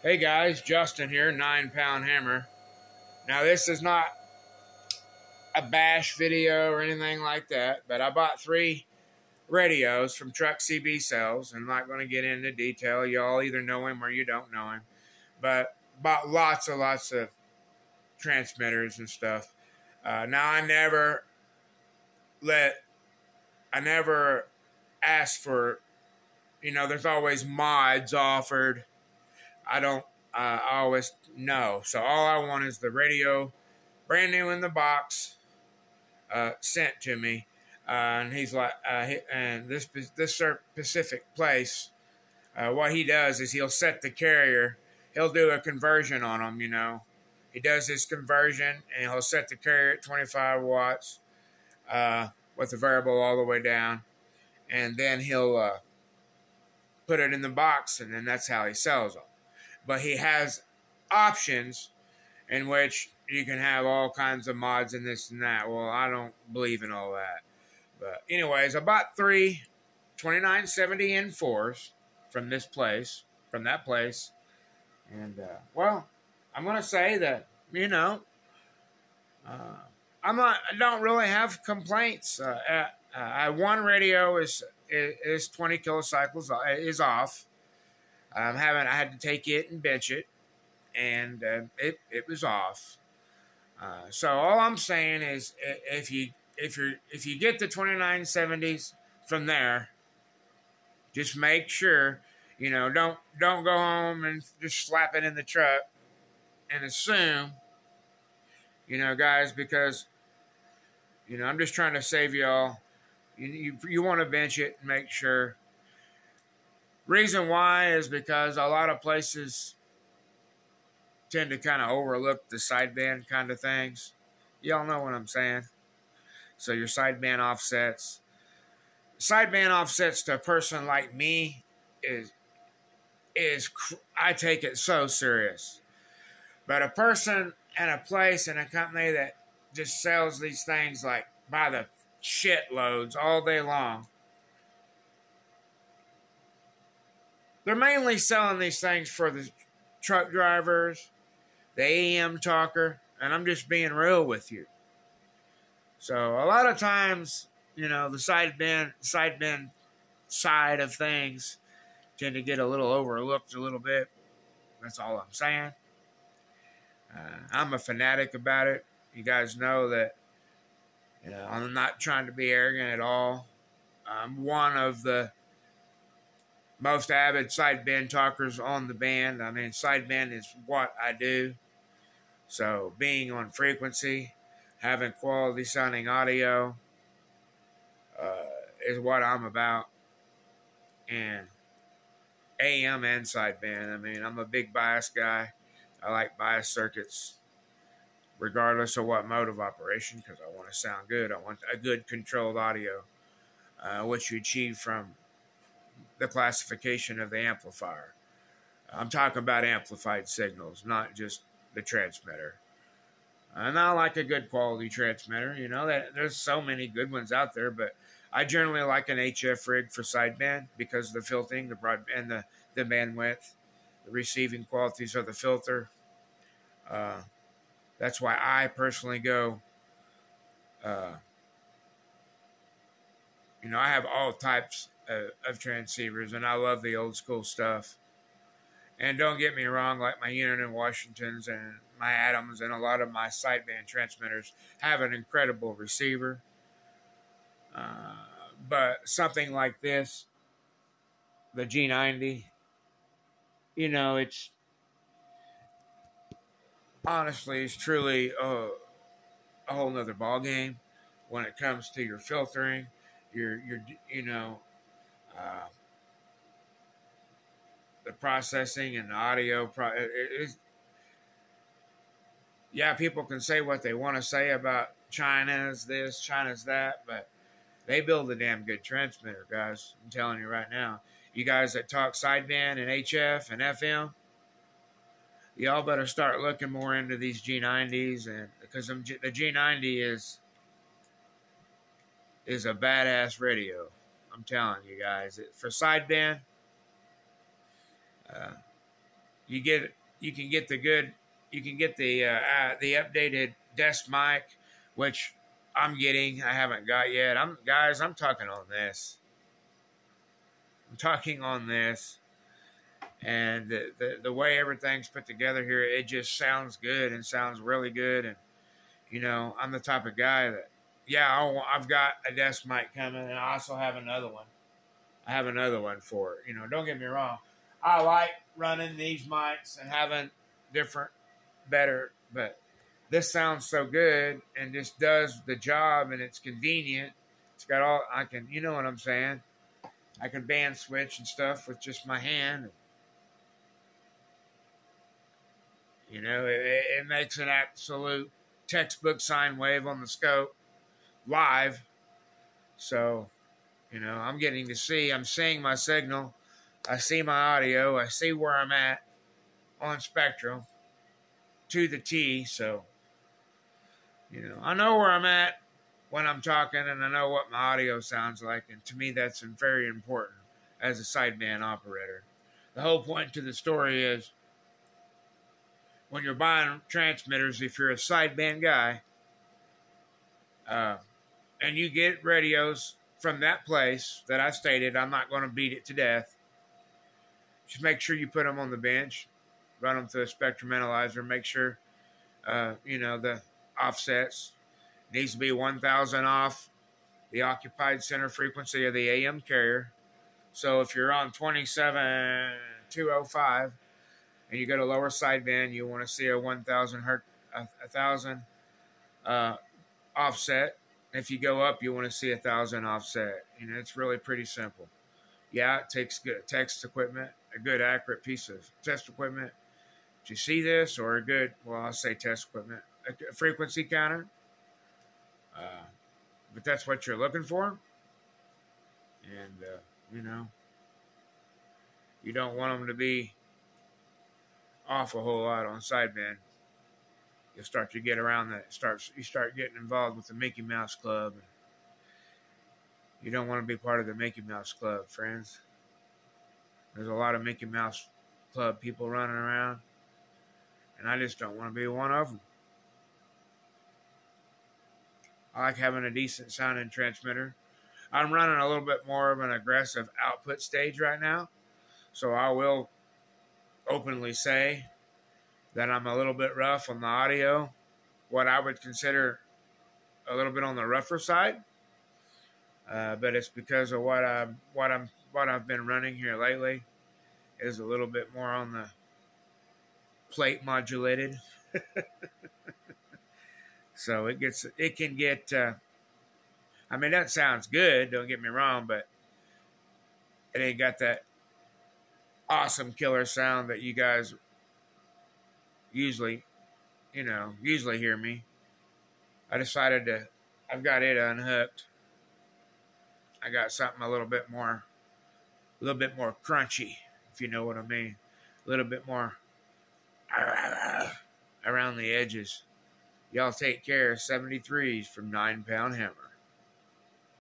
Hey guys, Justin here, 9 Pound Hammer. Now this is not a bash video or anything like that, but I bought 3 radios from Truck CB Sales. I'm not going to get into detail. Y'all either know him or you don't know him. But bought lots of transmitters and stuff. Now I never asked for, there's always mods offered. I always know. So all I want is the radio, brand new in the box, sent to me. And he's like, and this specific place, what he does is he'll set the carrier. He'll do a conversion on them, He does his conversion, and he'll set the carrier at 25 watts with the variable all the way down. And then he'll put it in the box, and then that's how he sells them. But he has options in which you can have all kinds of mods and this and that. Well, I don't believe in all that. But anyways, I bought 3 2970 N4s from that place. And, well, I'm going to say that, I don't really have complaints. One radio is 20 kilocycles, is off. I had to take it and bench it, and it was off. So all I'm saying is, if you get the 2970s from there, just make sure, don't go home and just slap it in the truck and assume, guys, because I'm just trying to save y'all. You want to bench it and make sure. Reason why is because a lot of places tend to kind of overlook the sideband kind of things. Y'all know what I'm saying. So your sideband offsets. Sideband offsets to a person like me is I take it so serious. But a person and a place and a company that just sells these things like by the shitloads all day long, they're mainly selling these things for the truck drivers, the AM talker, and I'm just being real with you. So a lot of times, the sideband side of things tend to get a little overlooked a little bit. That's all I'm saying. I'm a fanatic about it. You guys know that, I'm not trying to be arrogant at all. I'm one of the most avid sideband talkers on the band. I mean, sideband is what I do. So being on frequency, having quality sounding audio is what I'm about. And AM and sideband. I mean, I'm a big bias guy. I like bias circuits, regardless of what mode of operation, because I want to sound good. I want a good controlled audio, which you achieve from the classification of the amplifier. I'm talking about amplified signals, not just the transmitter. And I like a good quality transmitter. There's so many good ones out there, but I generally like an HF rig for sideband because of the filtering, the broadband, the bandwidth, the receiving qualities of the filter. That's why I personally go. I have all types of transceivers, and I love the old school stuff. And don't get me wrong, like my Unit Washingtons and my Adams and a lot of my sideband transmitters have an incredible receiver. But something like this, the G90, it's honestly, it's truly a whole nother ball game when it comes to your filtering, the processing and the audio. Yeah, people can say what they want to say about China's this, China's that, but they build a damn good transmitter, guys. I'm telling you right now. You guys that talk sideband and HF and FM, y'all better start looking more into these G90s, and because the G90 is a badass radio. I'm telling you guys, for sideband, you can get the updated desk mic, which I'm getting. I haven't got yet. I'm talking on this. I'm talking on this, and the way everything's put together here, it just sounds good and sounds really good. And I'm the type of guy that, I've got a desk mic coming, and I also have another one. I have another one for it. Don't get me wrong. I like running these mics and having different, better, but this sounds so good and just does the job, and it's convenient. It's got all, I can, you know what I'm saying? I can band switch and stuff with just my hand. It makes an absolute textbook sine wave on the scope live. So, I'm getting to see, I'm seeing my signal. I see my audio. I see where I'm at on spectrum to the T. So, I know where I'm at when I'm talking, and I know what my audio sounds like. And to me, that's very important as a sideband operator. The whole point to the story is when you're buying transmitters, if you're a sideband guy, and you get radios from that place that I stated, I'm not going to beat it to death. Just make sure you put them on the bench, run them through a spectrum analyzer, make sure, the offsets needs to be 1,000 off the occupied center frequency of the AM carrier. So if you're on 27205 and you go to lower sideband, you want to see a 1,000 hertz, 1,000 offset. If you go up, you want to see 1,000 offset. It's really pretty simple. Yeah, it takes good test equipment, a good accurate piece of test equipment to see this, or a good, I'll say test equipment, a frequency counter. But that's what you're looking for. And, you don't want them to be off a whole lot on sideband. You'll start to get around that. You start getting involved with the Mickey Mouse Club. You don't want to be part of the Mickey Mouse Club, friends. There's a lot of Mickey Mouse Club people running around, and I just don't want to be one of them. I like having a decent sounding transmitter. I'm running a little bit more of an aggressive output stage right now, so I will openly say that I'm a little bit rough on the audio, what I would consider a little bit on the rougher side. But it's because of what I've been running here lately is a little bit more on the plate modulated. So it can get, that sounds good, don't get me wrong, but it ain't got that awesome killer sound that you guys usually hear me. I've got it unhooked. I got something a little bit more crunchy, if you know what I mean. A little bit more around the edges. Y'all take care. 73s from 9 Pound Hammer.